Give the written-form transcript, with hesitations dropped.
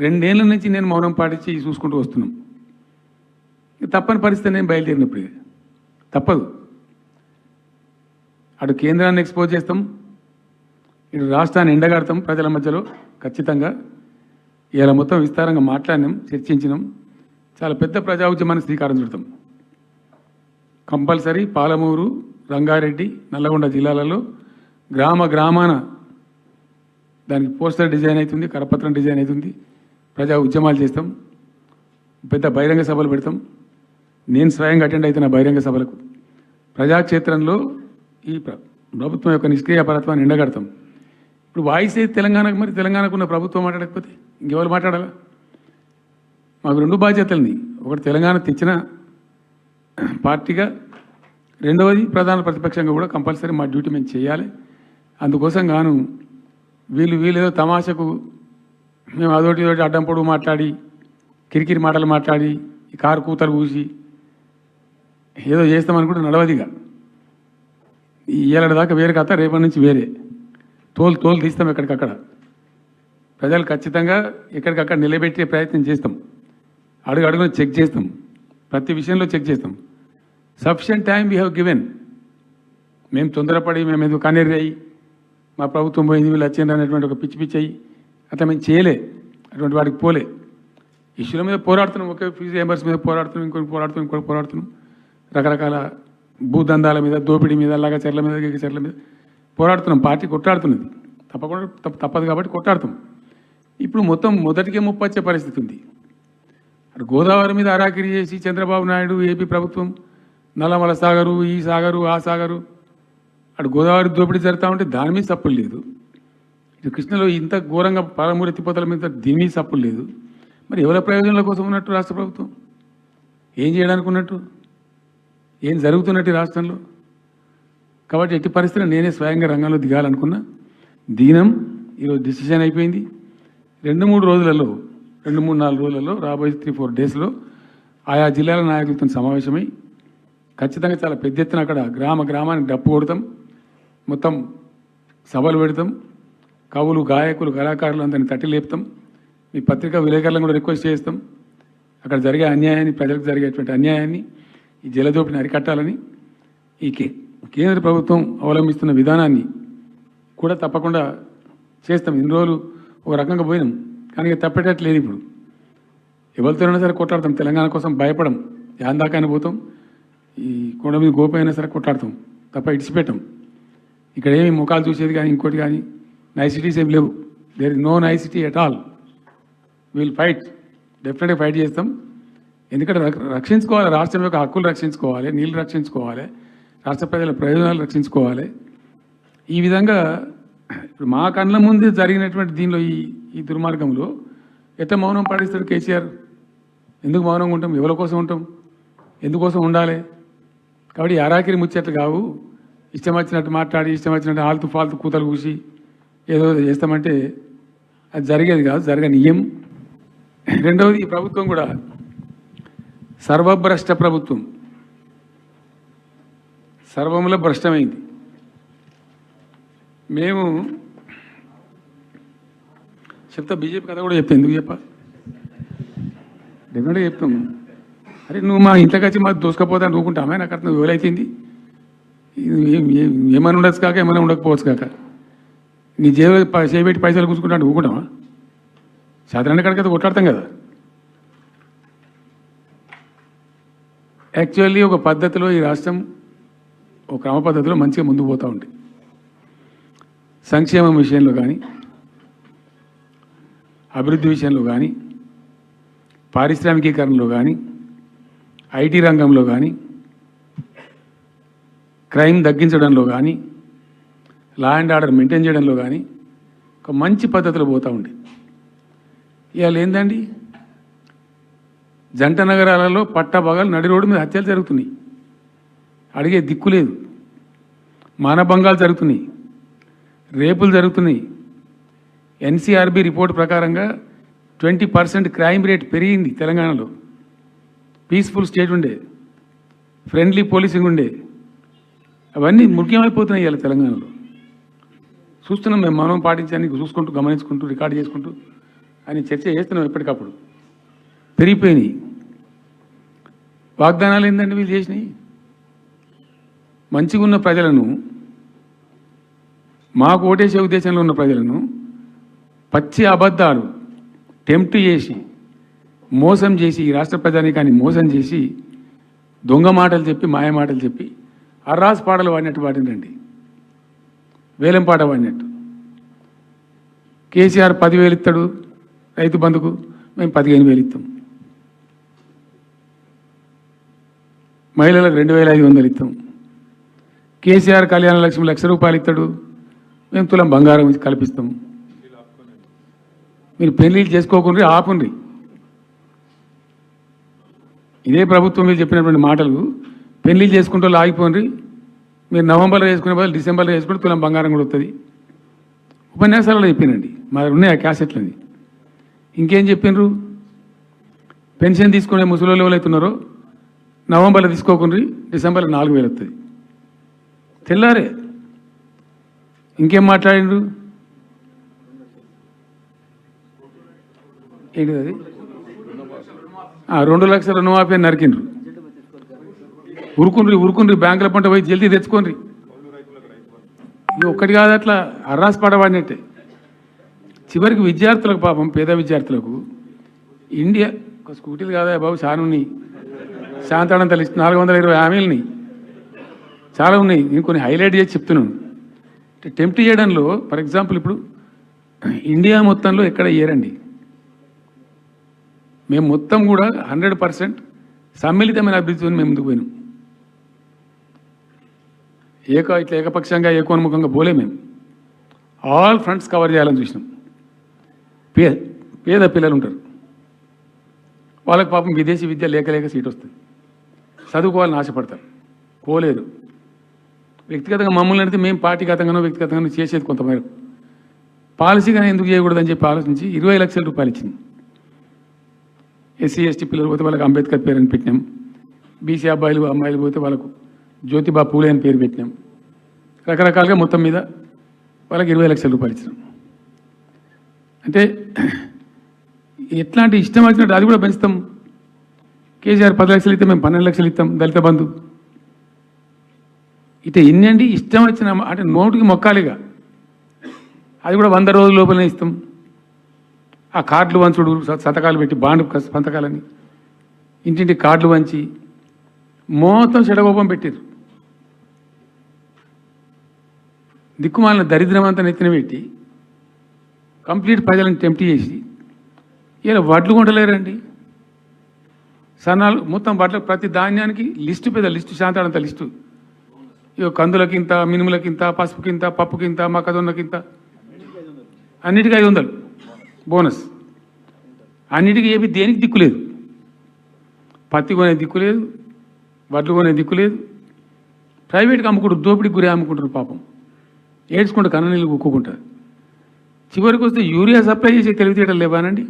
2 ఏళ్ల నుంచి నేను మౌనం పాటించి చూసుకుంటూ వస్తున్నాం. తప్పని పరిస్థితి నేను బయలుదేరినప్పుడు తప్పదు. అటు కేంద్రాన్ని ఎక్స్పోజ్ చేస్తాం, ఇటు రాష్ట్రాన్ని ఎండగడతాం ప్రజల మధ్యలో ఖచ్చితంగా. ఇలా మొత్తం విస్తారంగా మాట్లాడినాం, చర్చించినాం. చాలా పెద్ద ప్రజా ఉద్యమాన్ని శ్రీకారం చుడతాం. కంపల్సరీ పాలమూరు, రంగారెడ్డి, నల్లగొండ జిల్లాలలో గ్రామాన దానికి పోస్టర్ డిజైన్ అవుతుంది, కరపత్రం డిజైన్ అవుతుంది. ప్రజా ఉద్యమాలు చేస్తాం, పెద్ద బహిరంగ సభలు పెడతాం. నేను స్వయంగా అటెండ్ అవుతున్న బహిరంగ సభలకు. ప్రజాక్షేత్రంలో ఈ ప్రభుత్వం యొక్క నిష్క్రియాపరత్వాన్ని ఎండగడతాం. ఇప్పుడు వాయిస్ అయితే తెలంగాణకు, మరి తెలంగాణకు ఉన్న ప్రభుత్వం మాట్లాడకపోతే ఇంకెవరు మాట్లాడాలా? మాకు 2 బాధ్యతలని, ఒకటి తెలంగాణ తెచ్చిన పార్టీగా, రెండవది ప్రధాన ప్రతిపక్షంగా కూడా కంపల్సరీ మా డ్యూటీ మేము చేయాలి. అందుకోసం గాను వీళ్ళు ఏదో తమాషకు మేము అదోటి ఇదోటి అడ్డం పొడుగు మాట్లాడి, కిరికిరి మాటలు మాట్లాడి, ఈ కారు కూతలు కూసి ఏదో చేస్తామనుకుంటే నడవదిగా. ఈ ఏళ్ళ దాకా వేరే కథ, రేపటి నుంచి వేరే తోలు తీస్తాం. ఎక్కడికక్కడ ప్రజలు ఖచ్చితంగా ఎక్కడికక్కడ నిలబెట్టే ప్రయత్నం చేస్తాం. అడుగున చెక్ చేస్తాం, ప్రతి విషయంలో చెక్ చేస్తాం. Sufficient time we have given. మేము తొందరపడి మేము ఎందుకు కనేరి అయ్యి మా ప్రభుత్వం పోయింది వీళ్ళు వచ్చింది అనేటువంటి ఒక పిచ్చి అయ్యి అట్లా మేము చేయలే, అటువంటి వాడికి పోలే. ఇష్యూల మీద పోరాడుతున్నాం, ఒకే ఫీజు ఎంబర్స్ మీద పోరాడుతున్నాం, ఇంకోటి పోరాడుతున్నాం. రకరకాల భూదందాల మీద, దోపిడీ మీద, చెర్ల మీద పోరాడుతున్నాం. పార్టీ కొట్టాడుతున్నది, తప్పదు కాబట్టి కొట్టాడుతాం. ఇప్పుడు మొత్తం మొదటికే ముప్పొచ్చే పరిస్థితి ఉంది. అటు గోదావరి మీద అరాకిరి చేసి చంద్రబాబు నాయుడు, ఏపీ ప్రభుత్వం నల్లమల సాగరు, ఈ సాగరు, ఆ సాగరు, అటు గోదావరి దోపిడీ జరుగుతూ ఉంటే దాని మీద తప్పులు లేదు. ఇటు కృష్ణలో ఇంత ఘోరంగా పాలమూరు ఎత్తిపోతల మీద దీని మీద తప్పులు లేదు. మరి ఎవరి ప్రయోజనాల కోసం ఉన్నట్టు రాష్ట్ర ప్రభుత్వం? ఏం చేయడానికి ఉన్నట్టు? ఏం జరుగుతున్నట్టు రాష్ట్రంలో? కాబట్టి ఎట్టి పరిస్థితుల్లో నేనే స్వయంగా రంగంలో దిగాలనుకున్నా. దీనం ఈరోజు డిసిషన్ అయిపోయింది. 2-3 రోజులలో, 2-3-4 రోజులలో, రాబోయే 3-4 డేస్లో ఆయా జిల్లాల నాయకులతో సమావేశమై ఖచ్చితంగా చాలా పెద్ద ఎత్తున అక్కడ గ్రామానికి డప్పు కొడతాం, మొత్తం సభలు పెడతాం. కవులు, గాయకులు, కళాకారులు అందరినీ తట్టి లేపుతాం. మీ పత్రికా విలేకరులను కూడా రిక్వెస్ట్ చేస్తాం. అక్కడ జరిగే అన్యాయాన్ని, ప్రజలకు జరిగేటువంటి అన్యాయాన్ని, ఈ జలదోపిడిని అరికట్టాలని ఈ కేంద్ర ప్రభుత్వం అవలంబిస్తున్న విధానాన్ని కూడా తప్పకుండా చేస్తాం. ఇన్ని రోజులు ఒక రకంగా పోయినాం, కానీ తప్పేటట్లేదు. ఇప్పుడు ఎవరితోనైనా సరే కొట్లాడతాం, తెలంగాణ కోసం భయపడం. యాందాకాని పోతాం, ఈ కొండ మీద గోప అయినా సరే కొట్లాడతాం, తప్ప ఇడిచిపెట్టాం. ఇక్కడ ఏమి ముఖాలు చూసేది కానీ ఇంకోటి కానీ నైసిటీస్ ఏమి లేవు. There is no nicety at all. Will fight, డెఫినెట్గా ఫైట్ చేస్తాం. ఎందుకంటే రక్షించుకోవాలి, రాష్ట్రం యొక్క హక్కులు రక్షించుకోవాలి, నీళ్లు రక్షించుకోవాలి, రాష్ట్ర ప్రజల ప్రయోజనాలు రక్షించుకోవాలి. ఈ విధంగా ఇప్పుడు మా కళ్ళ ముందే జరిగినటువంటి దీనిలో ఈ దుర్మార్గంలో ఎట్లా మౌనం పాటిస్తాడు కేసీఆర్? ఎందుకు మౌనంగా ఉంటాం? ఎవరి కోసం ఉంటాం? ఎందుకోసం ఉండాలి? కాబట్టి అరాకిరి ముచ్చట్లు కావు. ఇష్టం వచ్చినట్టు మాట్లాడి, ఇష్టం వచ్చినట్టు ఆల్తు ఫాల్తు కూతలు కూసి ఏదో చేస్తామంటే అది జరిగేది కాదు, జరగనీయం. రెండవది, ఈ ప్రభుత్వం కూడా సర్వభ్రష్ట ప్రభుత్వం, సర్వంలో భ్రష్టమైంది. మేము చెప్తా, బీజేపీ కథ కూడా చెప్తా. ఎందుకు చెప్పా? డెఫినెట్గా చెప్తాము. అరే నువ్వు మా ఇంట్లోకి వచ్చి మాకు దోసుకపోతా నువ్వుకుంటామే, నాకు అర్థం ఎవరైతుంది. ఏమైనా ఉండొచ్చు కాక, ఏమైనా ఉండకపోవచ్చు కాక, నీ చేయబెట్టి పైసలు కూర్చుకుంటా అంటే ఊకుంటామా? సాధారణ కడికైతే కొట్లాడతాం కదా. యాక్చువల్లీ ఒక పద్ధతిలో ఈ రాష్ట్రం ఒక క్రమ పద్ధతిలో మంచిగా ముందుకు పోతూ ఉంది. సంక్షేమం విషయంలో కానీ, అభివృద్ధి విషయంలో కానీ, పారిశ్రామికీకరణలో కానీ, ఐటీ రంగంలో కానీ, క్రైమ్ తగ్గించడంలో కానీ, లా అండ్ ఆర్డర్ మెయింటైన్ చేయడంలో కానీ ఒక మంచి పద్ధతిలో పోతూ ఉండే. ఇవాళ ఏందండి, జంట నగరాలలో పట్టభాగాలు నడి రోడ్డు మీద హత్యలు జరుగుతున్నాయి, అడిగే దిక్కు లేదు. మానభంగాలు జరుగుతున్నాయి, రేపులు జరుగుతున్నాయి. ఎన్సీఆర్బీ రిపోర్ట్ ప్రకారంగా 20% క్రైమ్ రేట్ పెరిగింది తెలంగాణలో. పీస్ఫుల్ స్టేట్ ఉండే, ఫ్రెండ్లీ పోలీసింగ్ ఉండే, అవన్నీ ముఖ్యమైపోతున్నాయి ఇవాళ తెలంగాణలో. చూస్తున్నాం మేము, మనం పాటించడానికి చూసుకుంటూ, గమనించుకుంటూ, రికార్డు చేసుకుంటూ అని చర్చ చేస్తున్నాం ఎప్పటికప్పుడు. పెరిగిపోయినాయి. వాగ్దానాలు ఏంటంటే వీళ్ళు చేసినాయి. మంచిగా ఉన్న ప్రజలను, మాకు ఓటేసే ఉద్దేశంలో ఉన్న ప్రజలను పచ్చి అబద్ధాలు టెంప్ట్ చేసి, మోసం చేసి, ఈ రాష్ట్ర ప్రజానీకాన్ని మోసం చేసి, దొంగ మాటలు చెప్పి, మాయ మాటలు చెప్పి, అర్రాస్ పాటలు వాడినట్టు వాడినండి. వేలం పాట వాడినట్టు. కేసీఆర్ 10,000 ఇస్తాడు రైతు బంధుకు, మేము 15,000 ఇస్తాం. మహిళలకు 2,500 ఇస్తాం. కేసీఆర్ కళ్యాణ లక్ష్మి ₹1,00,000 ఇస్తాడు, మేము తులం బంగారం కల్పిస్తాం. మీరు పెళ్లిళ్ళు చేసుకోకుండా ఆపుండ్రి. ఇదే ప్రభుత్వం మీరు చెప్పినటువంటి మాటలు పెళ్లిళ్ళు చేసుకుంటూ ఆగిపోండి. మీరు నవంబర్లో చేసుకునే బదులు డిసెంబర్లో చేసుకుంటే తులం బంగారం కూడా వస్తుంది. ఉపన్యాసాలలో చెప్పినండి, మా ఉన్నాయి ఆ క్యాసెట్లని. ఇంకేం చెప్పిండ్రు? పెన్షన్ తీసుకునే ముసలి ఎవరైతే ఉన్నారో నవంబర్లో తీసుకోకుండా డిసెంబర్లో 4,000 వస్తుంది. తెల్లారే ఇంకేం మాట్లాడిండ్రు? ఏంటిది అది? 2 లక్షల రుణమాఫీ నరికిండ్రు. ఉరుకుండ్రి బ్యాంకుల పంట పోయి జల్దీ తెచ్చుకోండి. ఇది ఒక్కటి కాదు, అట్లా అర్రాస్ పడవాడినట్టే. చివరికి విద్యార్థులకు, పాపం పేద విద్యార్థులకు ఇండియా ఒక స్కూటీలు కాదా బాబు, చాలా ఉన్నాయి. శాంతాడంత లిస్ట్ 420 హామీలని చాలా ఉన్నాయి. నేను కొన్ని హైలైట్ చేసి చెప్తున్నాను. టెంప్ట్ చేయడంలో ఫర్ ఎగ్జాంపుల్ ఇప్పుడు ఇండియా మొత్తంలో ఎక్కడ ఇయ్యరండి. మేము మొత్తం కూడా 100% సమ్మిళితమైన అభివృద్ధితో మేము ముందుకు పోయినాం. ఇట్లా ఏకపక్షంగా ఏకోన్ముఖంగా పోలే. మేము ఆల్ ఫ్రంట్స్ కవర్ చేయాలని చూసినాం. పేద పిల్లలు ఉంటారు, వాళ్ళకి పాపం విదేశీ విద్య లేక సీట్ వస్తుంది, చదువుకోవాలని ఆశపడతారు, పోలేరు. వ్యక్తిగతంగా మమ్మల్ని అడిగితే మేము పార్టీగతంగానో వ్యక్తిగతంగానో చేసేది కొంతమేరకు. పాలసీగానే ఎందుకు చేయకూడదని చెప్పి ఆలోచించి 20 లక్షల రూపాయలు ఇచ్చింది. ఎస్సీ ఎస్టీ పిల్లలు పోతే వాళ్ళకి అంబేద్కర్ పేరు అని పెట్టినాం. బీసీ అమ్మాయిలు పోతే వాళ్ళకు జ్యోతిబా పూలే అని పేరు పెట్టినాం. రకరకాలుగా మొత్తం మీద వాళ్ళకి 20 లక్షల రూపాయలు ఇచ్చినాం. అంటే ఎట్లాంటి ఇష్టం వచ్చినట్టు అది కూడా పెంచుతాం. కేసీఆర్ 10 లక్షలు ఇస్తాం, మేము 12 లక్షలు ఇస్తాం దళిత బంధు. ఇట్లా ఎన్ని అండి ఇష్టం వచ్చిన అంటే నోటికి మొక్కాలిగా. అది కూడా 100 రోజుల లోపలనే ఇస్తాం. ఆ కార్డులు వంచుడు, సంతకాలు పెట్టి బాండ్ సంతకాలని ఇంటింటి కార్డులు వంచి మొత్తం చెడగోపం పెట్టారు. దిక్కుమాలిన దరిద్రం అంతా నెత్తిన పెట్టి కంప్లీట్ ప్రజలను టెంప్ట్ చేసి ఇలా వడ్లు కొంటలేరండి. సన్నాలు మొత్తం వడ్ల ప్రతి ధాన్యానికి లిస్టు, పెద్ద లిస్టు, శాంతాడంత లిస్టు. ఇక కందులకింత, మినుములకింత, పసుపుకింత, పప్పుకింత, మొక్కజొన్నకింత, అన్నిటికీ 500 బోనస్. అన్నిటికీ ఏమి దేనికి దిక్కు లేదు. పత్తి కొనే దిక్కు లేదు, వడ్లు కొనే దిక్కు లేదు. ప్రైవేట్గా అమ్ముకుంటారు, దోపిడికి గురి అమ్ముకుంటారు. పాపం ఏడ్చుకుంటారు, కన్ననీళ్ళు కుక్కుంటారు. చివరికి వస్తే యూరియా సప్లై చేసే తెలివితేటలు లేవానండి.